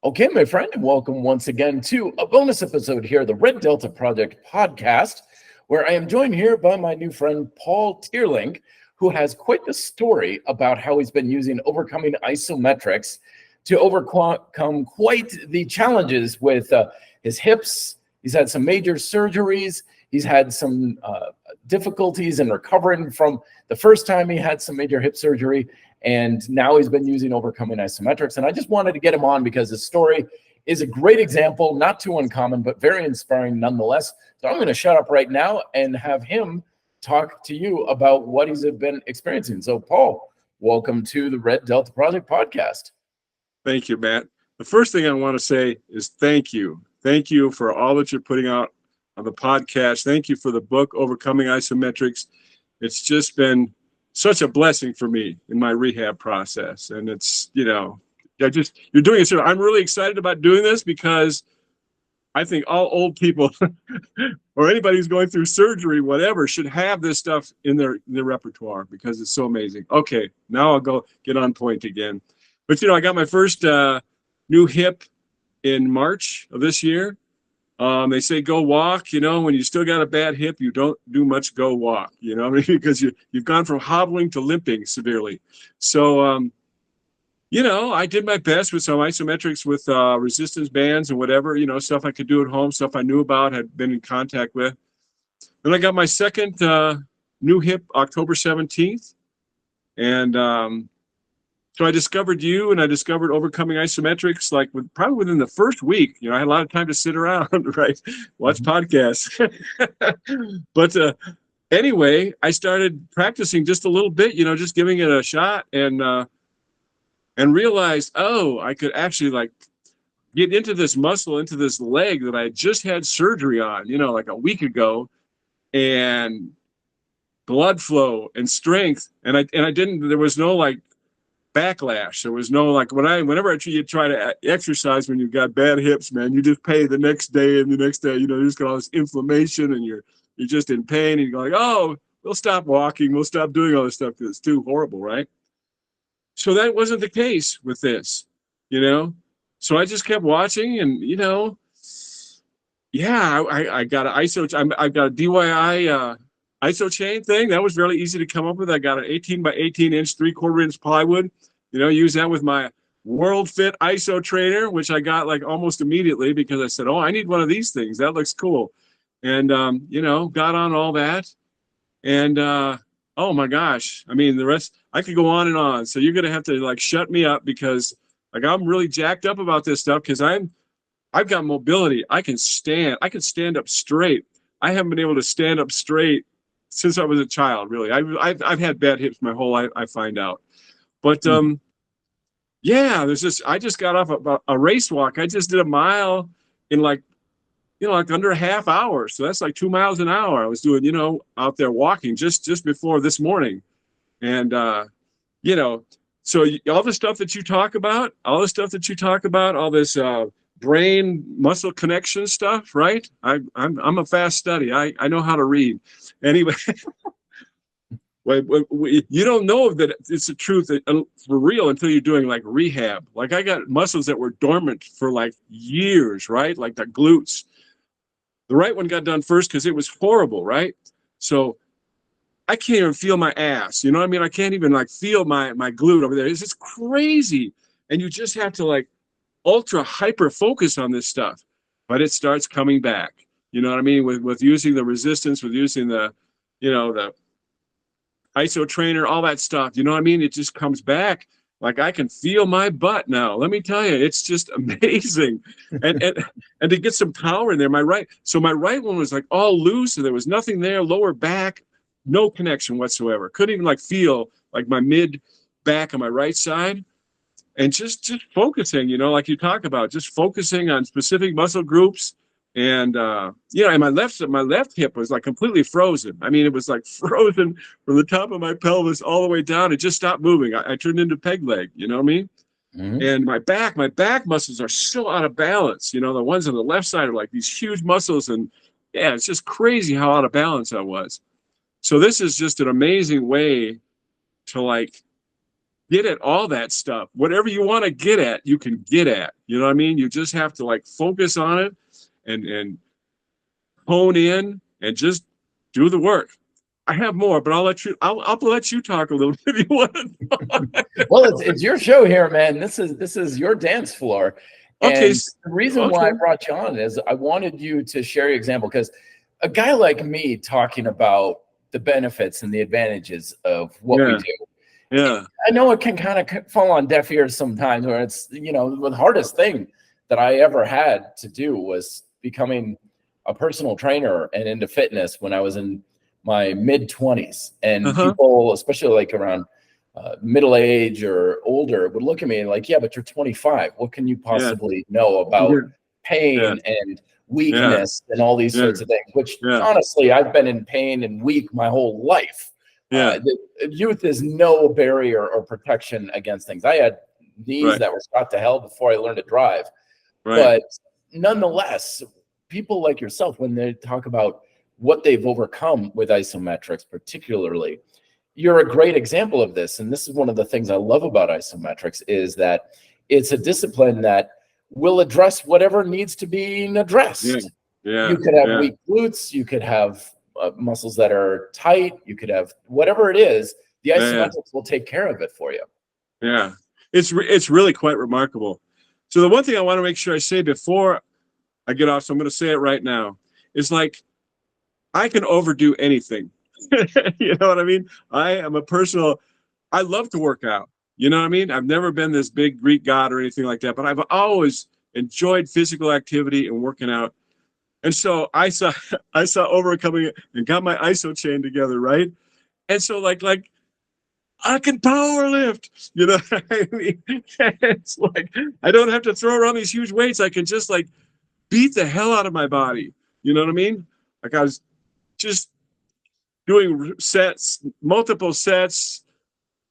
Okay, my friend, and welcome once again to a bonus episode here, the Red Delta Project podcast, where I am joined here by my new friend, Paul Teerlinck, who has quite a story about how he's been using overcoming isometrics to overcome quite the challenges with his hips. He's had some major surgeries. He's had some difficulties in recovering from the first time he had some major hip surgery. And now he's been using overcoming isometrics. And I just wanted to get him on because his story is a great example, not too uncommon, but very inspiring nonetheless. So I'm going to shut up right now and have him talk to you about what he's been experiencing. So Paul, welcome to the Red Delta Project podcast. Thank you, Matt. The first thing I want to say is thank you. Thank you for all that you're putting out on the podcast. Thank you for the book, Overcoming Isometrics. It's just been such a blessing for me in my rehab process. And it's, you're doing it. I'm really excited about doing this because I think all old people or anybody who's going through surgery, whatever, should have this stuff in their repertoire because it's so amazing. Okay, now I'll go get on point again. But, I got my first new hip in March of this year. They say go walk, when you still got a bad hip, you don't do much go walk, because you've gone from hobbling to limping severely. So, I did my best with some isometrics with resistance bands and whatever, stuff I could do at home, stuff I knew about, had been in contact with. Then I got my second new hip October 17th. And so I discovered you and I discovered Overcoming Isometrics probably within the first week. I had a lot of time to sit around, right? Watch podcasts. But anyway, I started practicing just a little bit, just giving it a shot and realized, I could actually get into this muscle, into this leg that I had just had surgery on, like a week ago, and blood flow and strength. And I didn't, there was no backlash. There was no whenever you try to exercise when you've got bad hips, man, you just pay the next day and the next day, you just got all this inflammation and you're just in pain and you're going, we'll stop walking, we'll stop doing all this stuff because it's too horrible, right? So that wasn't the case with this, So I just kept watching and, I got an I've got a DIY iso chain thing. That was really easy to come up with. I got an 18 by 18 inch, 3/4 inch plywood, use that with my World Fit ISO trainer, which I got almost immediately because I said, I need one of these things. That looks cool. And, got on all that. And, oh my gosh. I mean, the rest, I could go on and on. So you're going to have to shut me up because I'm really jacked up about this stuff because I've got mobility. I can stand up straight. I haven't been able to stand up straight since I was a child, really. I've had bad hips my whole life, I find out. But I just got off a race walk. I just did a mile in under a half hour. So that's 2 miles an hour. I was doing, out there walking just before this morning. And so all the stuff that you talk about, all this brain muscle connection stuff, right? I'm a fast study. I know how to read. Anyway, you don't know that it's the truth for real until you're doing rehab. I got muscles that were dormant for years, right? Like the glutes. The right one got done first because it was horrible, right? So I can't even feel my ass. You know what I mean? I can't even feel my glute over there. It's just crazy. And you just have to ultra hyper focus on this stuff, but it starts coming back. You know what I mean? With using the resistance, with using the ISO trainer, all that stuff. You know what I mean? It just comes back. I can feel my butt now. Let me tell you, it's just amazing. And to get some power in there, my right one was all loose, and there was nothing there. Lower back, no connection whatsoever. Couldn't even feel my mid back on my right side. And just focusing, like you talk about, just focusing on specific muscle groups. And, and my left hip was completely frozen. I mean, it was frozen from the top of my pelvis all the way down. It just stopped moving. I turned into peg leg, you know what I mean? Mm-hmm. And my back muscles are so out of balance. The ones on the left side are these huge muscles. And yeah, it's just crazy how out of balance I was. So this is just an amazing way to get at all that stuff. Whatever you want to get at, you can get at. You know what I mean? You just have to like focus on it and hone in and just do the work. I have more, but I'll let you talk a little bit if you want to. Well, it's your show here, man. This is your dance floor. Okay. And the reason why I brought you on is I wanted you to share your example, because a guy like me talking about the benefits and the advantages of what we do. Yeah. I know it can kind of fall on deaf ears sometimes, where it's, the hardest thing that I ever had to do was becoming a personal trainer and into fitness when I was in my mid-20s. And people, especially like around middle age or older, would look at me like, yeah, but you're 25. What can you possibly know about pain and weakness and all these sorts of things? Which honestly, I've been in pain and weak my whole life. Youth is no barrier or protection against things. I had knees that were shot to hell before I learned to drive. But nonetheless, people like yourself, when they talk about what they've overcome with isometrics, particularly, you're a great example of this. And this is one of the things I love about isometrics, is that it's a discipline that will address whatever needs to be addressed. You could have weak glutes, you could have muscles that are tight, you could have whatever it is. The isometrics will take care of it for you. Yeah, it's really quite remarkable. So the one thing I want to make sure I say before I get off, so I'm going to say it right now, is like, I can overdo anything. You know what I mean? I love to work out. You know what I mean? I've never been this big Greek god or anything like that, but I've always enjoyed physical activity and working out. And so I saw Overcoming and got my ISO chain together, right? And so like I can power lift, you know what I mean? It's like, I don't have to throw around these huge weights. I can just like beat the hell out of my body. You know what I mean? Like I was just doing sets, multiple sets,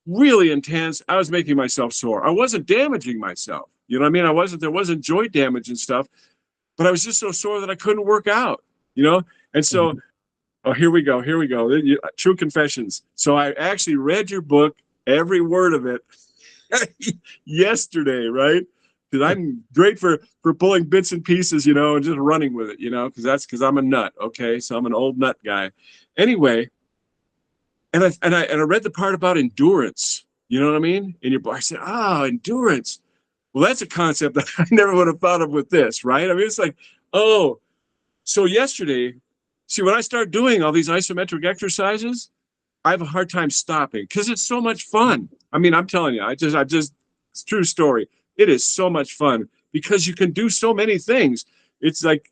really intense. I was making myself sore. I wasn't damaging myself. You know what I mean? There wasn't joint damage and stuff, but I was just so sore that I couldn't work out, you know? And so, oh, here we go. True confessions. So I actually read your book, every word of it, yesterday, right? Because I'm great for pulling bits and pieces, you know, and just running with it, you know, because I'm a nut. Okay, so I'm an old nut guy. Anyway, and I read the part about endurance. You know what I mean? In your book, I said, endurance. Well, that's a concept that I never would have thought of with this, right? I mean, it's like, oh, so yesterday, see, when I start doing all these isometric exercises, I have a hard time stopping because it's so much fun. I mean, I'm telling you, it's true story. It is so much fun because you can do so many things. It's like,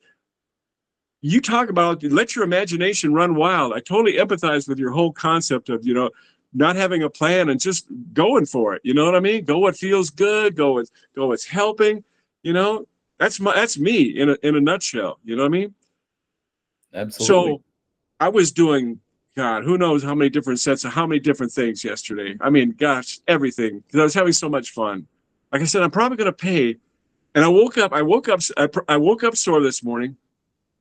you talk about let your imagination run wild. I totally empathize with your whole concept of, you know, not having a plan and just going for it. You know what I mean? Go what feels good. Go what's helping. You know, that's me in a nutshell. You know what I mean? Absolutely. So I was doing, God, who knows how many different sets of how many different things yesterday. I mean, gosh, everything, because I was having so much fun. Like I said, I'm probably going to pay. And I woke up sore this morning.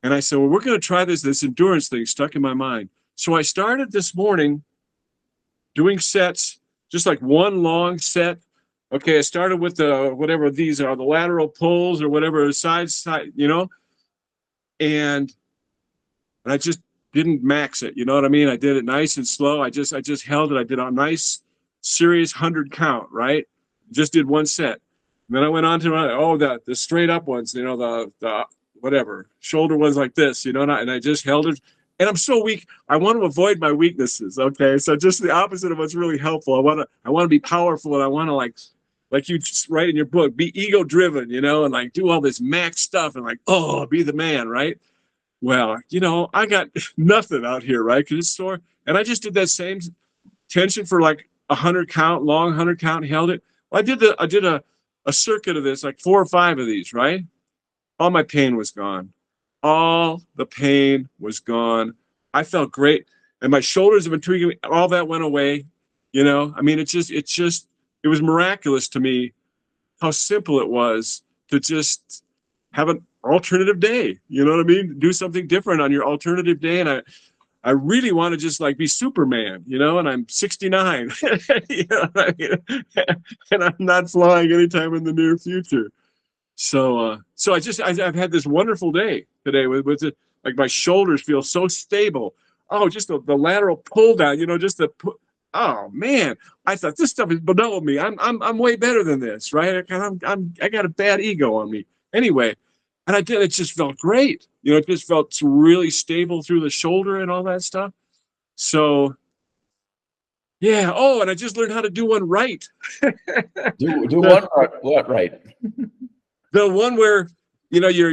And I said, well, we're going to try this endurance thing stuck in my mind. So I started this morning doing sets, just like one long set. Okay, I started with the, whatever these are, the lateral pulls or whatever, side, you know, and I just didn't max it. You know what I mean? I did it nice and slow. I just held it. I did a nice, serious 100 count, right? Just did one set. And then I went on to, the straight up ones, you know, the whatever, shoulder ones like this, you know, and I just held it. And I'm so weak. I want to avoid my weaknesses. Okay. So just the opposite of what's really helpful. I want to be powerful, and I want to like you just write in your book, be ego driven, you know, and like do all this max stuff and like, be the man. Right. Well, you know, I got nothing out here. Right. Cause it's sore. And I just did that same tension for like 100 count, long 100 count, and held it. Well, I did a circuit of this, like 4 or 5 of these, right? All my pain was gone. All the pain was gone. I felt great. And my shoulders have been tweaking me. All that went away. You know, I mean, it was miraculous to me how simple it was to just have an alternative day. You know what I mean? Do something different on your alternative day. And I really want to just like be Superman, you know, and I'm 69, you know what I mean? And I'm not flying anytime in the near future. So, I've had this wonderful day today with it. Like my shoulders feel so stable. Oh, just the lateral pull down, you know, oh man, I thought this stuff is below me. I'm way better than this, right? I got a bad ego on me. Anyway, and it just felt great. You know, it just felt really stable through the shoulder and all that stuff. So yeah. Oh, and I just learned how to do one right. Do what right? The one where, you know, you're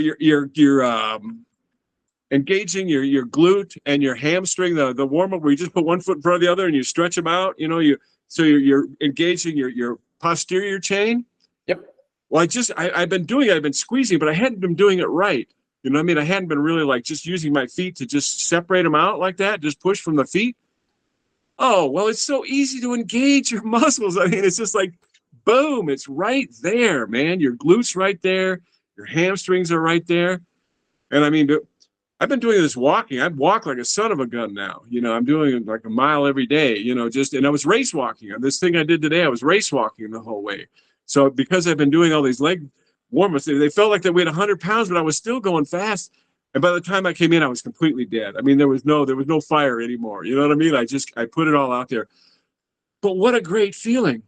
engaging your glute and your hamstring, the warm up where you just put one foot in front of the other and you stretch them out. You know, you're engaging your posterior chain. Yep. Well, I've been squeezing, but I hadn't been doing it right. You know what I mean? I hadn't been really like just using my feet to just separate them out like that, just push from the feet. Oh, well, it's so easy to engage your muscles. I mean, it's just like, boom, it's right there, man. Your glutes right there. Your hamstrings are right there. And I mean, I've been doing this walking. I walk like a son of a gun now. You know, I'm doing like a mile every day, you know, and I was race walking. On this thing I did today, I was race walking the whole way. So because I've been doing all these leg warm-ups, they felt like they weighed 100 pounds, but I was still going fast. And by the time I came in, I was completely dead. I mean, there was no fire anymore. You know what I mean? I put it all out there. But what a great feeling.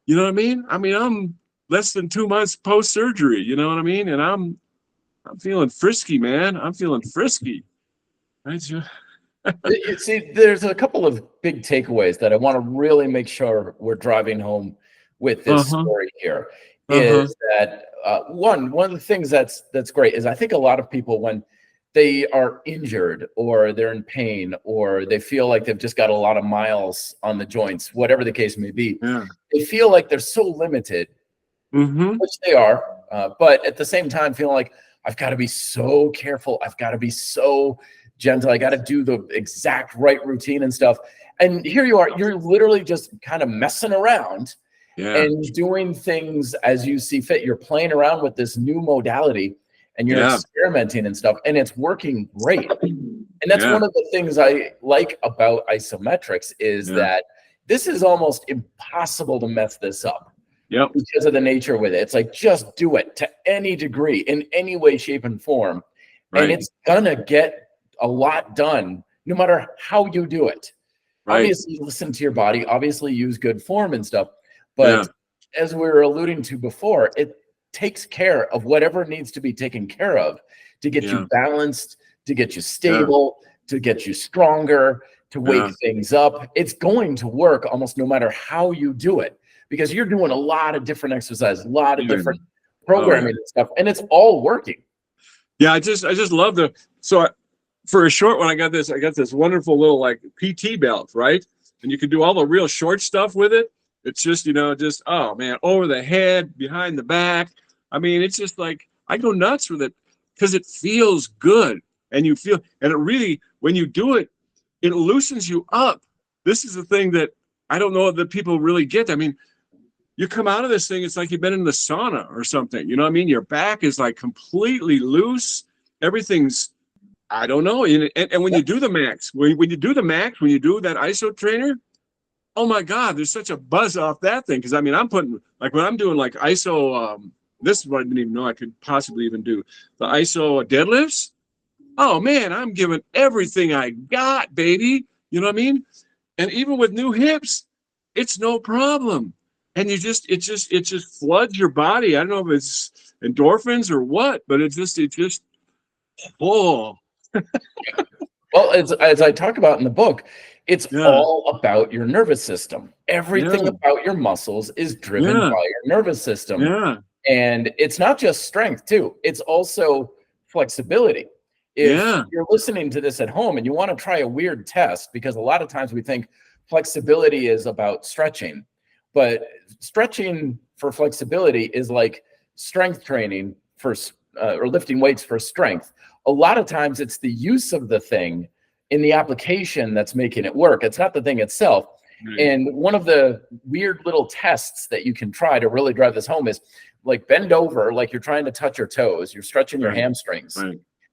You know what I mean? I mean, I'm less than 2 months post-surgery, you know what I mean? And I'm feeling frisky, man. I'm feeling frisky. You see, there's a couple of big takeaways that I want to really make sure we're driving home with this story here. Is that one of the things that's great is I think a lot of people, when they are injured or they're in pain or they feel like they've just got a lot of miles on the joints, whatever the case may be, they feel like they're so limited, which they are, but at the same time feeling like I've got to be so careful. I've got to be so gentle. I got to do the exact right routine and stuff. And here you are, you're literally just kind of messing around and doing things as you see fit. You're playing around with this new modality and you're experimenting and stuff, and it's working great. And that's one of the things I like about Isometrics is that this is almost impossible to mess this up. Yep. Because of the nature with it. It's like, just do it to any degree, in any way, shape, and form. Right. And it's gonna get a lot done no matter how you do it. Right. Obviously, listen to your body, obviously use good form and stuff. But as we were alluding to before, it takes care of whatever needs to be taken care of to get you balanced, to get you stable, to get you stronger, to wake things up. It's going to work almost no matter how you do it, because you're doing a lot of different exercises, a lot of different programming and stuff, and it's all working. Yeah, I just love for a short one, I got this wonderful little like PT belt, right? And you can do all the real short stuff with it. It's just, you know, oh man, over the head, behind the back. I mean, it's just like, I go nuts with it because it feels good. And it really, when you do it, it loosens you up. This is the thing that I don't know that people really get. I mean, you come out of this thing, it's like you've been in the sauna or something. You know what I mean? Your back is like completely loose. Everything's, I don't know. And when you do the max, when you do that ISO trainer, oh my God, there's such a buzz off that thing. Because I mean, I'm putting, like when I'm doing like ISO, this is what I didn't even know I could possibly even do. The ISO deadlifts. Oh man, I'm giving everything I got, baby. You know what I mean? And even with new hips, it's no problem. And it just floods your body. I don't know if it's endorphins or what, but it just oh. Well, as I talk about in the book, it's all about your nervous system. Everything about your muscles is driven by your nervous system. Yeah. And it's not just strength too. It's also flexibility. If you're listening to this at home and you want to try a weird test, because a lot of times we think flexibility is about stretching, but stretching for flexibility is like strength training for or lifting weights for strength. A lot of times it's the use of the thing in the application that's making it work. It's not the thing itself. And one of the weird little tests that you can try to really drive this home is like bend over like you're trying to touch your toes. You're stretching your hamstrings.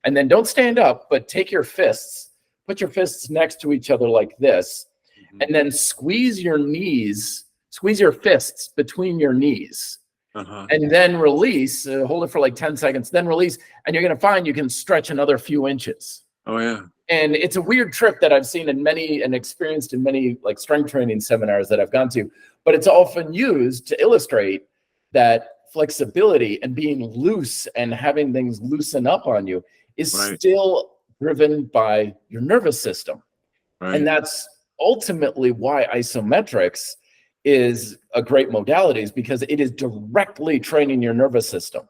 And then don't stand up, but take your fists, put your fists next to each other like this, and then squeeze your fists between your knees. And then release, hold it for like 10 seconds, then release, and you're going to find you can stretch another few inches. Oh, yeah. And it's a weird trick that I've seen in many and experienced in many like strength training seminars that I've gone to, but it's often used to illustrate that flexibility and being loose and having things loosen up on you is still driven by your nervous system. And that's ultimately why isometrics is a great modality, is because it is directly training your nervous system.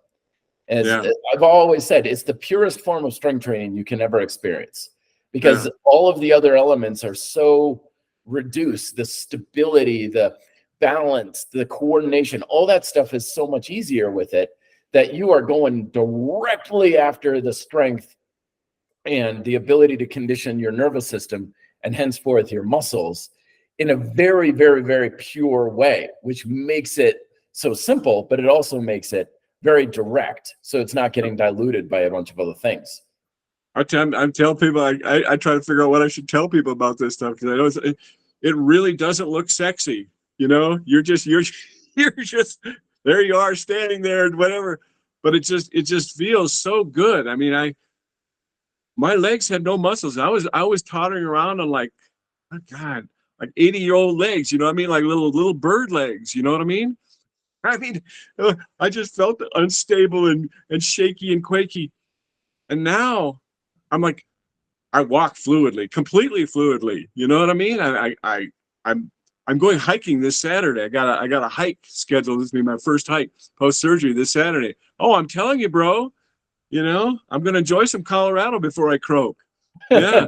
As I've always said, it's the purest form of strength training you can ever experience, because all of the other elements are so reduced. The stability, the balance, the coordination, all that stuff is so much easier with it, that you are going directly after the strength and the ability to condition your nervous system and henceforth your muscles in a very, very, very pure way, which makes it so simple, but it also makes it very direct. So it's not getting diluted by a bunch of other things. I'm telling people, I try to figure out what I should tell people about this stuff, because I know it really doesn't look sexy. You know, you're just there you are standing there and whatever, but it just feels so good. I mean, my legs had no muscles. I was tottering around on like, oh God, like 80-year-old legs, you know what I mean? Like little bird legs, you know what I mean? I just felt unstable and shaky and quaky. And now I'm like, I walk fluidly, completely fluidly. You know what I mean? I'm going hiking this Saturday. I got a hike scheduled. This will be my first hike post-surgery this Saturday. Oh, I'm telling you, bro, you know, I'm going to enjoy some Colorado before I croak. Yeah.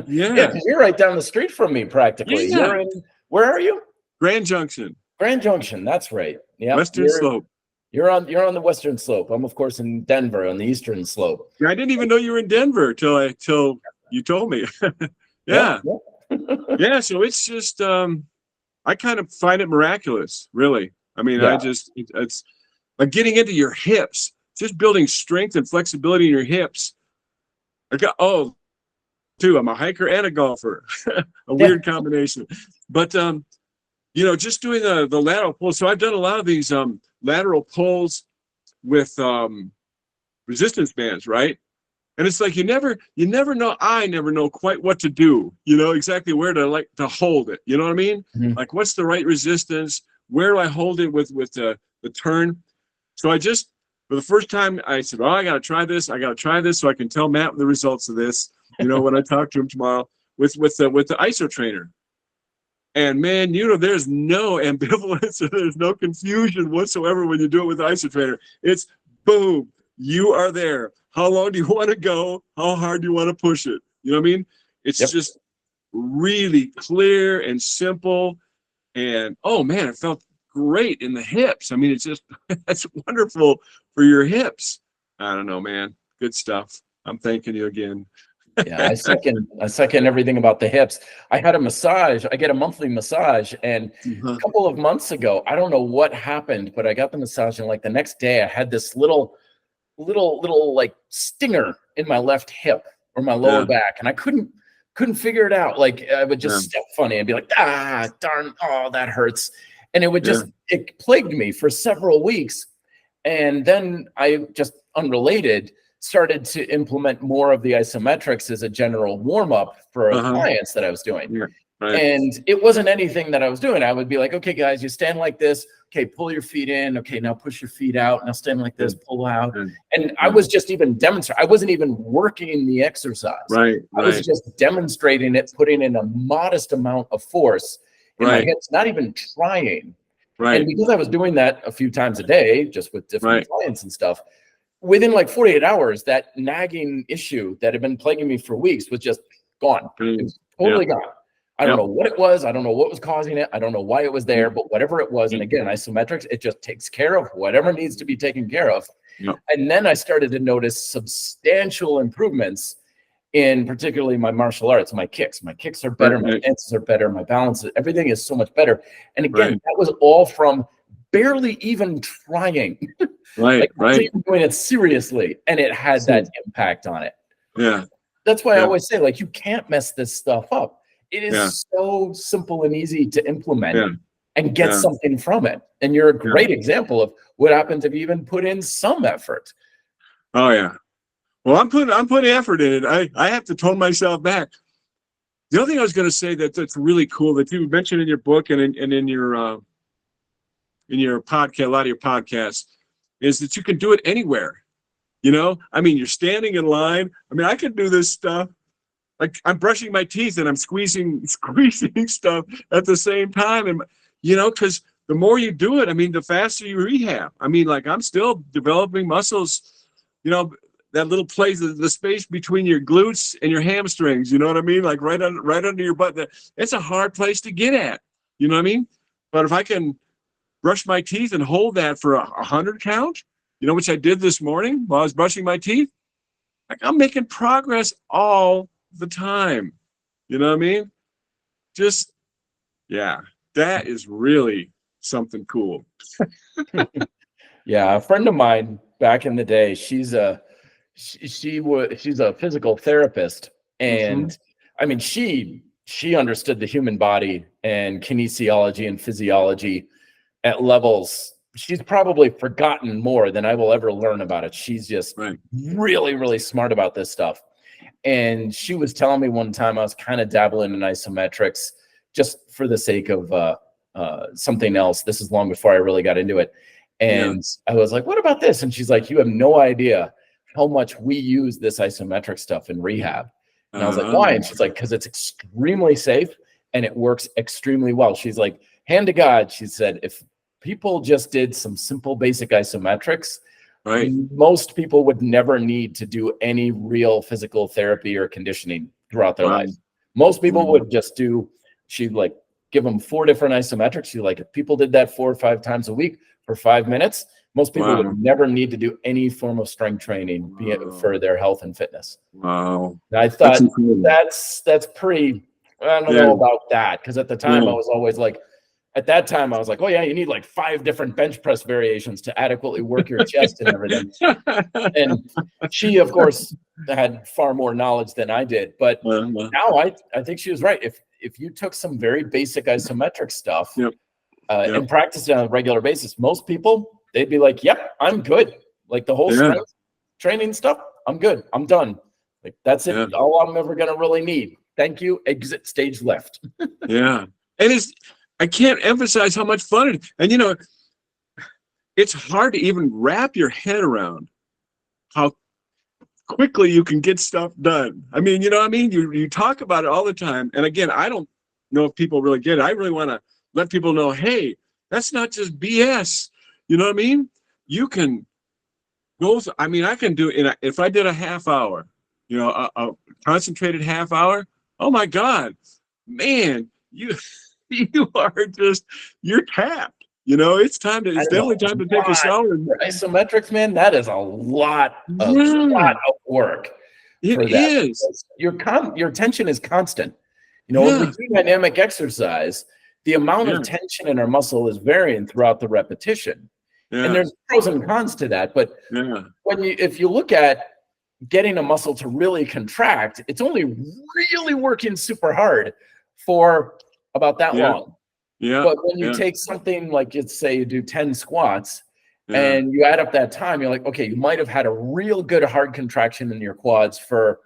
Yeah, because you're right down the street from me practically. Yeah. You're in, where are you? Grand Junction. Grand Junction, that's right. Yeah. Western Slope. You're on the western slope. I'm of course in Denver on the eastern slope. Yeah, I didn't even know you were in Denver till you told me. Yeah. Yeah, so it's just I kind of find it miraculous, really. I mean, it's like getting into your hips, just building strength and flexibility in your hips. I'm a hiker and a golfer, a weird combination. But you know, just doing the lateral pulls. So I've done a lot of these lateral pulls with resistance bands, right? And it's like you never know. I never know quite what to do. You know exactly where to hold it. You know what I mean? Mm-hmm. Like what's the right resistance? Where do I hold it with the turn? So I just, for the first time, I said, "Oh, I got to try this. I got to try this so I can tell Matt the results of this." You know, when I talk to him tomorrow with the ISO trainer. And man, you know, there's no ambivalence or there's no confusion whatsoever when you do it with the ISO trainer. It's boom, you are there. How long do you want to go? How hard do you want to push it? You know what I mean? It's just really clear and simple. And oh man, it felt great in the hips. I mean, it's just, that's wonderful for your hips. I don't know, man. Good stuff. I'm thanking you again. Yeah, I second everything about the hips. I had a massage. I get a monthly massage, and a couple of months ago, I don't know what happened, but I got the massage, and like the next day, I had this little like stinger in my left hip or my lower back, and I couldn't figure it out. Like I would just step funny and be like, ah, darn, oh, that hurts, and it would just it plagued me for several weeks, and then I just unrelated. Started to implement more of the isometrics as a general warm-up for clients that I was doing. Yeah, right. And it wasn't anything that I was doing. I would be like, okay, guys, you stand like this. Okay, pull your feet in. Okay, now push your feet out. Now stand like this, pull out. And I was just even demonstrating. I wasn't even working the exercise. Right. I was just demonstrating it, putting in a modest amount of force in my hips, not even trying. Right. And because I was doing that a few times a day, just with different clients and stuff, within like 48 hours, that nagging issue that had been plaguing me for weeks was just gone. It was totally gone. I don't know what it was. I don't know what was causing it. I don't know why it was there, but whatever it was, and again, isometrics, it just takes care of whatever needs to be taken care of. And then I started to notice substantial improvements in particularly my martial arts, my kicks. My kicks are better, my stances are better, my balance, everything is so much better. And again, that was all from barely even trying. Like, doing it seriously, and it had that impact on it. Yeah. That's why I Yeah. always say, like, you can't mess this stuff up. It Yeah. is so simple and easy to implement Yeah. and get Yeah. something from it. And you're a Yeah. great example of what happens if you even put in some effort. Oh yeah. Well, I'm putting effort in it. I have to tone myself back. The other thing I was going to say that's really cool that you mentioned in your book and in your podcast, a lot of your podcasts, is that you can do it anywhere. I mean, you're standing in line. I mean, I can do this stuff. Like I'm brushing my teeth and I'm squeezing stuff at the same time. And, because the more you do it, I mean, the faster you rehab. I mean, like I'm still developing muscles, that little place, the space between your glutes and your hamstrings, you know what I mean? Like right under your butt. It's a hard place to get at, you know what I mean? But if I can brush my teeth and hold that for 100 count, which I did this morning while I was brushing my teeth, like I'm making progress all the time. You know what I mean? Just, yeah, that is really something cool. Yeah, a friend of mine back in the day, she's a physical therapist, and I mean she understood the human body and kinesiology and physiology at levels she's probably forgotten more than I will ever learn about it. She's just really, really smart about this stuff. And she was telling me one time I was kind of dabbling in isometrics just for the sake of something else. This is long before I really got into it. And I was like, what about this? And she's like, you have no idea how much we use this isometric stuff in rehab. And I was like, why? And she's like, because it's extremely safe and it works extremely well. She's like, hand to God, she said, if people just did some simple basic isometrics, most people would never need to do any real physical therapy or conditioning throughout their life. Most people would just she'd like give them 4 different isometrics. She's like, if people did that 4 or 5 times a week for 5 minutes, most people would never need to do any form of strength training for their health and fitness. Wow. And I thought that's pretty, I don't know about that. Because at the time I was always like, at that time, I was like, oh, yeah, you need like 5 different bench press variations to adequately work your chest and everything. And she, of course, had far more knowledge than I did. But now I think she was right. If you took some very basic isometric stuff and practiced it on a regular basis, most people, they'd be like, yep, I'm good. Like the whole strength training stuff, I'm good. I'm done. Like that's it. All I'm ever going to really need. Thank you. Exit stage left. And I can't emphasize how much fun it is. And, it's hard to even wrap your head around how quickly you can get stuff done. I mean, you know what I mean? You talk about it all the time. And again, I don't know if people really get it. I really want to let people know, hey, that's not just BS. You know what I mean? You can go, I can do it if I did a half hour, a concentrated half hour. Oh my God, man, you are you're tapped. It's definitely time to take a shower. For isometrics, man, that is a lot of work. It is. Your tension is constant. When we do dynamic exercise, the amount of tension in our muscle is varying throughout the repetition. And there's pros and cons to that. But if you look at getting a muscle to really contract, it's only really working super hard for about that long. But when you take something like, let's say you do 10 squats and you add up that time, you're like, okay, you might have had a real good hard contraction in your quads for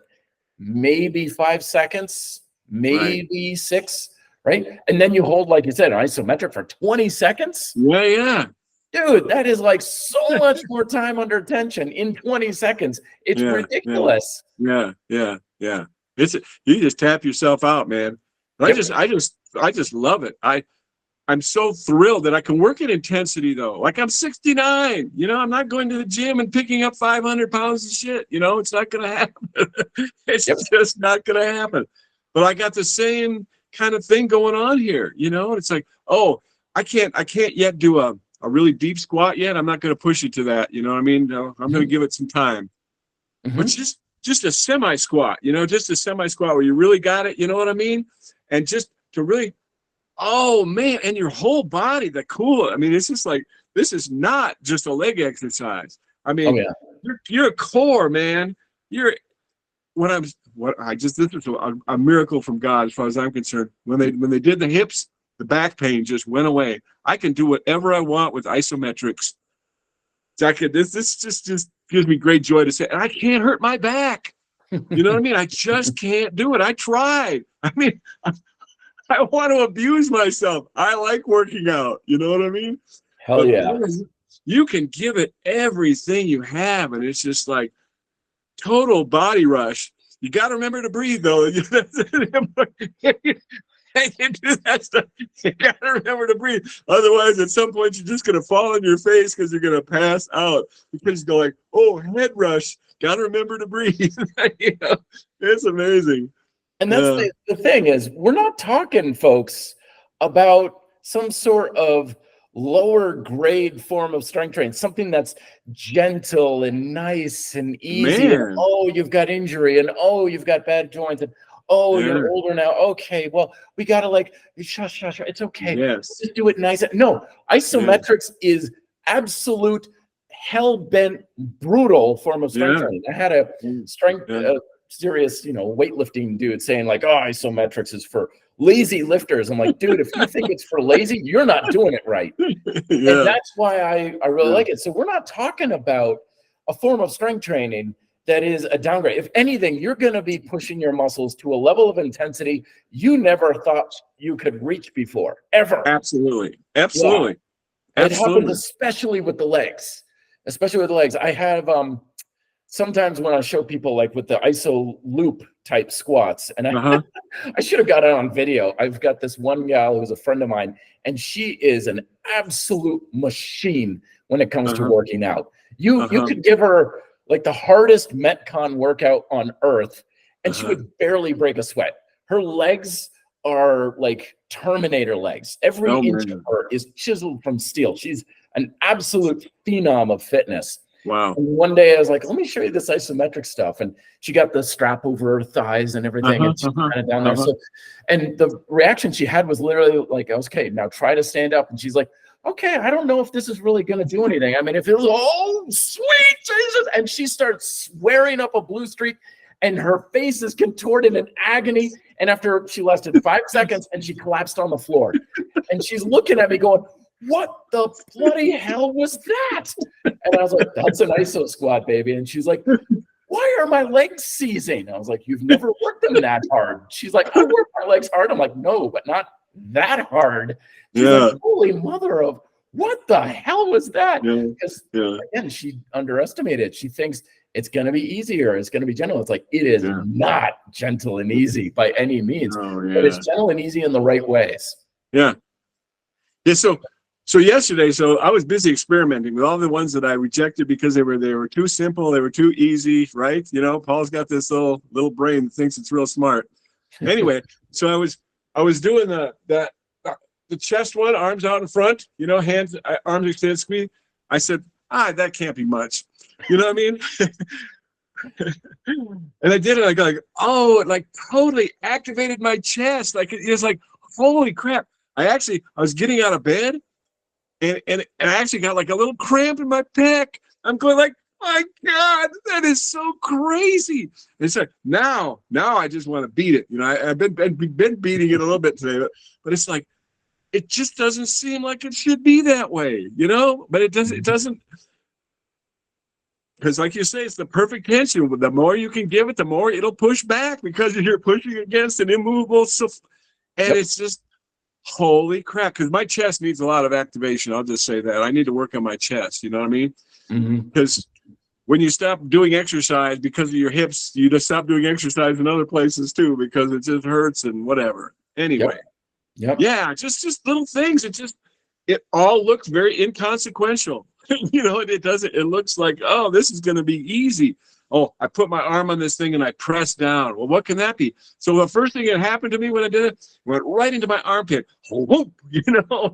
maybe 5 seconds, maybe 6, right? And then you hold, like you said, an isometric for 20 seconds. Dude, that is like so much more time under tension in 20 seconds. It's ridiculous. Yeah. You just tap yourself out, man. I just love it. I'm so thrilled that I can work in intensity though. Like I'm 69, I'm not going to the gym and picking up 500 pounds of shit. It's not going to happen. It's just not going to happen. But I got the same kind of thing going on here, it's like, oh, I can't yet do a really deep squat yet. I'm not going to push you to that. You know what I mean? No, I'm going to give it some time. But just a semi squat, just a semi squat where you really got it. You know what I mean? And just to really, oh man, and your whole body, it's just like, this is not just a leg exercise. I mean, you're a core, man. When this is a miracle from God as far as I'm concerned. When they did the hips, the back pain just went away. I can do whatever I want with isometrics. This just gives me great joy to say, and I can't hurt my back. You know what I mean? I just can't do it. I tried. I mean, I want to abuse myself. I like working out. You know what I mean? Hell but yeah. You can give it everything you have, and it's just like total body rush. You got to remember to breathe, though. You do that stuff. You got to remember to breathe. Otherwise, at some point, you're just going to fall on your face because you're going to pass out. Because you go like, oh, head rush. Got to remember to breathe. You know, it's amazing. And that's the thing is, we're not talking, folks, about some sort of lower grade form of strength training, something that's gentle and nice and easy. And, oh, you've got injury, and oh, you've got bad joints, and oh, you're older now. Okay, well, we gotta like shush. It's okay. Yes. Just do it nice. No, isometrics is absolute hell-bent, brutal form of strength training. I had a strength serious, weightlifting dude saying like, oh, isometrics is for lazy lifters. I'm like, dude, if you think it's for lazy, you're not doing it right. And that's why I really like it. So we're not talking about a form of strength training that is a downgrade. If anything, you're going to be pushing your muscles to a level of intensity you never thought you could reach before, ever. Absolutely. It happens especially with the legs. I have sometimes when I show people like with the iso loop type squats, and I should have got it on video. I've got this one gal who's a friend of mine, and she is an absolute machine when it comes to working out. You could give her like the hardest Metcon workout on earth, and she would barely break a sweat. Her legs are like Terminator legs. Every inch of her is chiseled from steel. She's an absolute phenom of fitness. Wow. And one day I was like, let me show you this isometric stuff. And she got the strap over her thighs and everything. And she's kind of down there. So, and the reaction she had was literally like, okay, now try to stand up. And she's like, okay, I don't know if this is really going to do anything. I mean, if it was, oh, sweet Jesus. And she starts swearing up a blue streak, and her face is contorted in agony. And after she lasted 5 seconds, and she collapsed on the floor. And she's looking at me going, what the bloody hell was that? And I was like, that's an iso squat, baby. And she's like, why are my legs seizing? I was like, you've never worked them that hard. She's like, I work my legs hard. I'm like, no, but not that hard. She's like, holy mother of, what the hell was that? Because again, she underestimated it. She thinks it's going to be easier. It's going to be gentle. It's like, it is not gentle and easy by any means, but it's gentle and easy in the right ways. So yesterday, I was busy experimenting with all the ones that I rejected because they were too simple, they were too easy, right? Paul's got this little brain that thinks it's real smart. Anyway, so I was doing the chest one, arms out in front, hands, arms extended, squeeze. I said, that can't be much. You know what I mean? And I did it. I go like, oh, it like totally activated my chest. Like it's like, holy crap! I was getting out of bed. And I actually got like a little cramp in my pec. I'm going like, my God, that is so crazy. And so now I just want to beat it. I've been beating it a little bit today, but it's like, it just doesn't seem like it should be that way, but it doesn't. Because like you say, it's the perfect tension. The more you can give it, the more it'll push back because you're pushing against an immovable. It's just, holy crap, because my chest needs a lot of activation. I'll just say that. I need to work on my chest, you know what I mean? Because when you stop doing exercise because of your hips, you just stop doing exercise in other places too because it just hurts and whatever. Anyway. Yeah, just little things. It all looks very inconsequential. It looks like, oh, this is going to be easy. Oh, I put my arm on this thing and I press down. Well, what can that be? So the first thing that happened to me when I did it went right into my armpit. Whoop,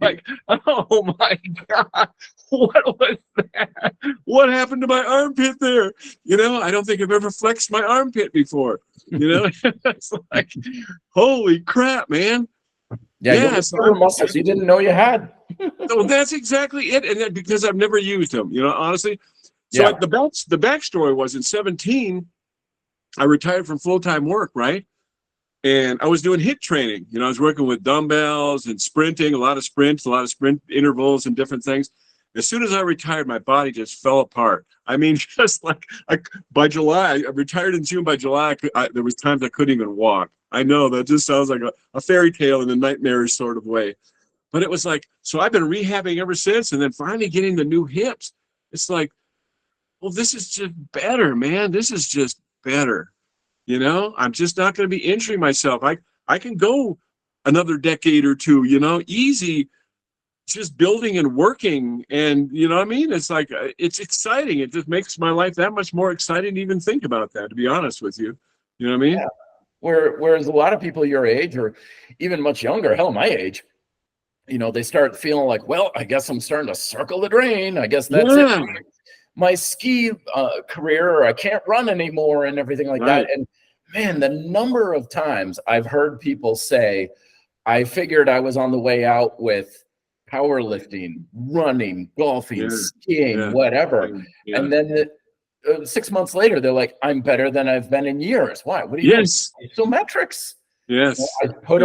like, oh my God, what was that? What happened to my armpit there? I don't think I've ever flexed my armpit before. It's like, holy crap, man. So muscles you didn't know you had. So that's exactly it. And because I've never used them, honestly. So the backstory was in 2017, I retired from full-time work, right? And I was doing HIIT training. I was working with dumbbells and sprinting, a lot of sprint intervals and different things. As soon as I retired, my body just fell apart. I mean, just like by July, I retired in June. By July, there was times I couldn't even walk. I know that just sounds like a fairy tale in a nightmarish sort of way. But it was like, so I've been rehabbing ever since, and then finally getting the new hips. It's like, well, this is just better, man. This is just better. I'm just not going to be injuring myself. I can go another decade or two, easy, just building and working. And what I mean? It's like, it's exciting. It just makes my life that much more exciting to even think about that, to be honest with you. You know what I mean? Yeah. Whereas a lot of people your age or even much younger, hell, my age, they start feeling like, well, I guess I'm starting to circle the drain. I guess that's it. My ski career, or I can't run anymore and everything like that. And man, the number of times I've heard people say, I figured I was on the way out with powerlifting, running, golfing, skiing, whatever. And then 6 months later, they're like, I'm better than I've been in years. Why? What do you do? Isometrics. Yes. I put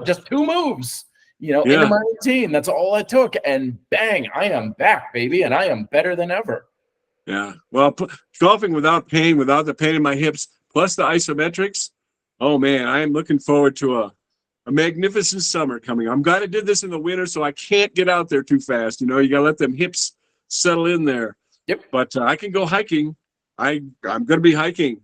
just 2 moves, into my routine. That's all I took. And bang, I am back, baby. And I am better than ever. Yeah. Well, golfing without pain, without the pain in my hips, plus the isometrics. Oh man, I am looking forward to a magnificent summer coming. I'm glad I did this in the winter, so I can't get out there too fast. You got to let them hips settle in there. Yep. But I can go hiking. I'm going to be hiking.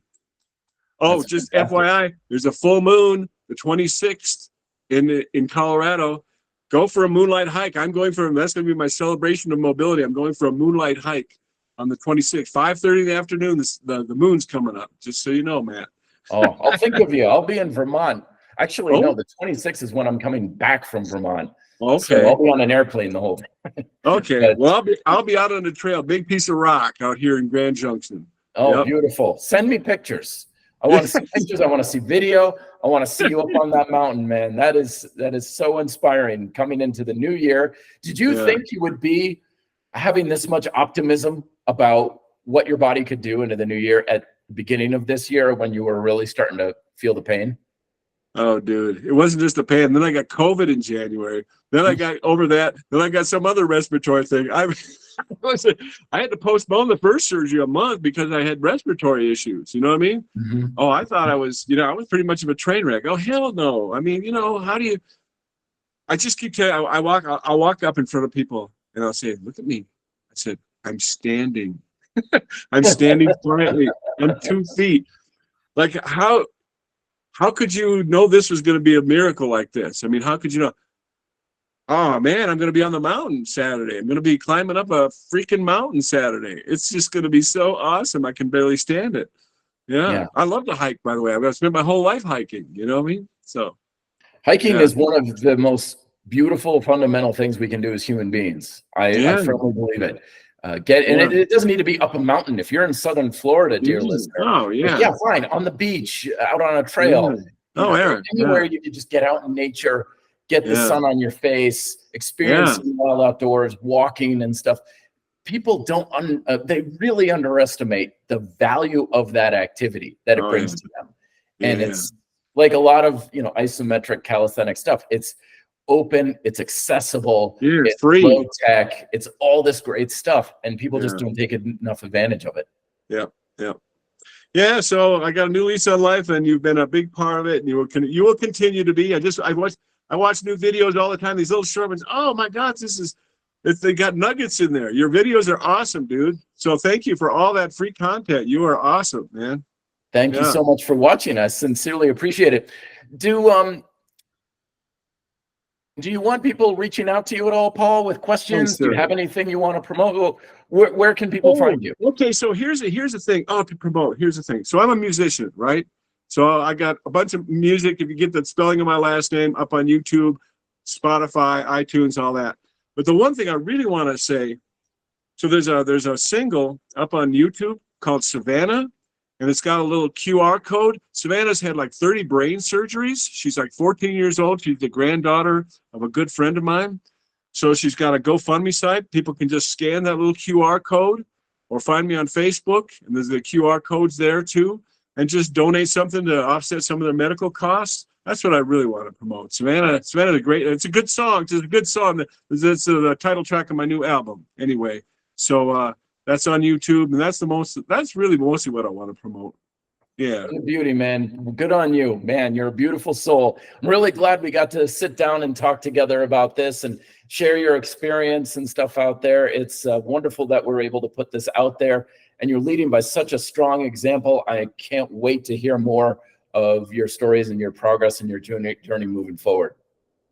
Oh, that's just fantastic. FYI, there's a full moon, the 26th in Colorado. Go for a moonlight hike. That's going to be my celebration of mobility. I'm going for a moonlight hike on the 26th, 5:30 in the afternoon. The moon's coming up, just so you know, Matt. Oh, I'll think of you. I'll be in Vermont. Actually, no, the 26th is when I'm coming back from Vermont. Okay. So I'll be on an airplane the whole time. Okay. Well, I'll be out on the trail, big piece of rock out here in Grand Junction. Oh, beautiful. Send me pictures. I want to see pictures. I want to see video. I want to see you up on that mountain, man. That is so inspiring coming into the new year. Did you think you would be having this much optimism about what your body could do into the new year at the beginning of this year when you were really starting to feel the pain? Oh, dude, it wasn't just the pain. Then I got COVID in January. Then I got over that. Then I got some other respiratory thing. I had to postpone the first surgery a month because I had respiratory issues. You know what I mean? Mm-hmm. Oh, I thought I was, I was pretty much of a train wreck. Oh, hell no. I mean, how do you, I just keep telling you, I'll walk up in front of people and I'll say, look at me. I said, I'm standing. I'm standing quietly on 2 feet. Like how could you know this was going to be a miracle like this? I mean, how could you know? Oh man, I'm going to be on the mountain Saturday. I'm going to be climbing up a freaking mountain Saturday. It's just going to be so awesome. I can barely stand it. Yeah. I love to hike, by the way. I've spent my whole life hiking. You know what I mean? So hiking is one of the most beautiful, fundamental things we can do as human beings. I firmly believe it. It doesn't need to be up a mountain. If you're in southern Florida, dear listener, fine, on the beach, out on a trail. Aaron, anywhere you can just get out in nature, get the sun on your face, experience the wild outdoors, walking and stuff. People they really underestimate the value of that activity that it brings to them. And it's like a lot of isometric calisthenic stuff. It's open, it's accessible, it's free, low tech, it's all this great stuff, and people just don't take enough advantage of it. So I got a new lease on life, and you've been a big part of it, and you will continue to be. I watch new videos all the time, these little short ones. Oh my God, they got nuggets in there. Your videos are awesome, dude. So thank you for all that free content. You are awesome, man. Thank you so much for watching. I sincerely appreciate it. Do you want people reaching out to you at all, Paul, with questions? Do you have anything you want to promote? Where can people find you? Okay, so here's the thing. Oh, to promote. Here's the thing. So I'm a musician, right? So I got a bunch of music. If you get the spelling of my last name up on YouTube, Spotify, iTunes, all that. But the one thing I really want to say, so there's a single up on YouTube called Savannah. And it's got a little QR code. Savannah's had like 30 brain surgeries. She's like 14 years old. She's the granddaughter of a good friend of mine. So she's got a GoFundMe site. People can just scan that little QR code or find me on Facebook. And there's the QR codes there too. and just donate something to offset some of their medical costs. That's what I really want to promote. Savannah's it's a good song. It's a good song. It's the title track of my new album anyway. So that's on YouTube, and that's really mostly what I want to promote. Yeah. Beauty, man. Good on you, man. You're a beautiful soul. I'm really glad we got to sit down and talk together about this and share your experience and stuff out there. It's wonderful that we're able to put this out there, and you're leading by such a strong example. I can't wait to hear more of your stories and your progress and your journey moving forward.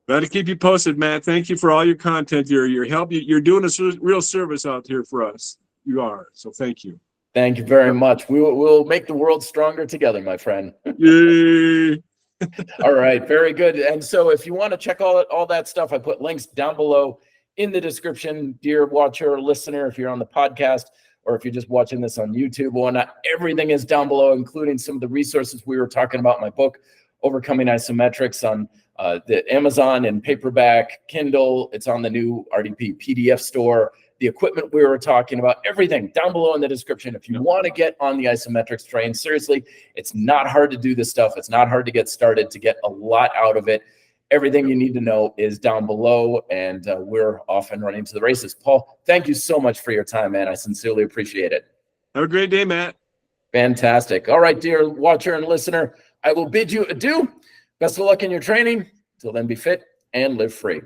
Glad to keep you posted, Matt. Thank you for all your content, your help. You're doing a real service out here for us. You are. So thank you. Thank you very much. We'll make the world stronger together, my friend. Yay. All right, very good. And so if you want to check all that stuff, I put links down below in the description, dear watcher or listener, if you're on the podcast or if you're just watching this on YouTube. Everything is down below, including some of the resources we were talking about in my book, Overcoming Isometrics, on the Amazon and paperback, Kindle. It's on the new RDP PDF store. The equipment we were talking about, everything down below in the description. If you want to get on the isometrics train, seriously, it's not hard to do this stuff. It's not hard to get started, to get a lot out of it. Everything you need to know is down below, and we're off and running to the races. Paul, thank you so much for your time, man. I sincerely appreciate it. Have a great day, Matt. Fantastic. All right, dear watcher and listener, I will bid you adieu. Best of luck in your training. Till then, be fit and live free.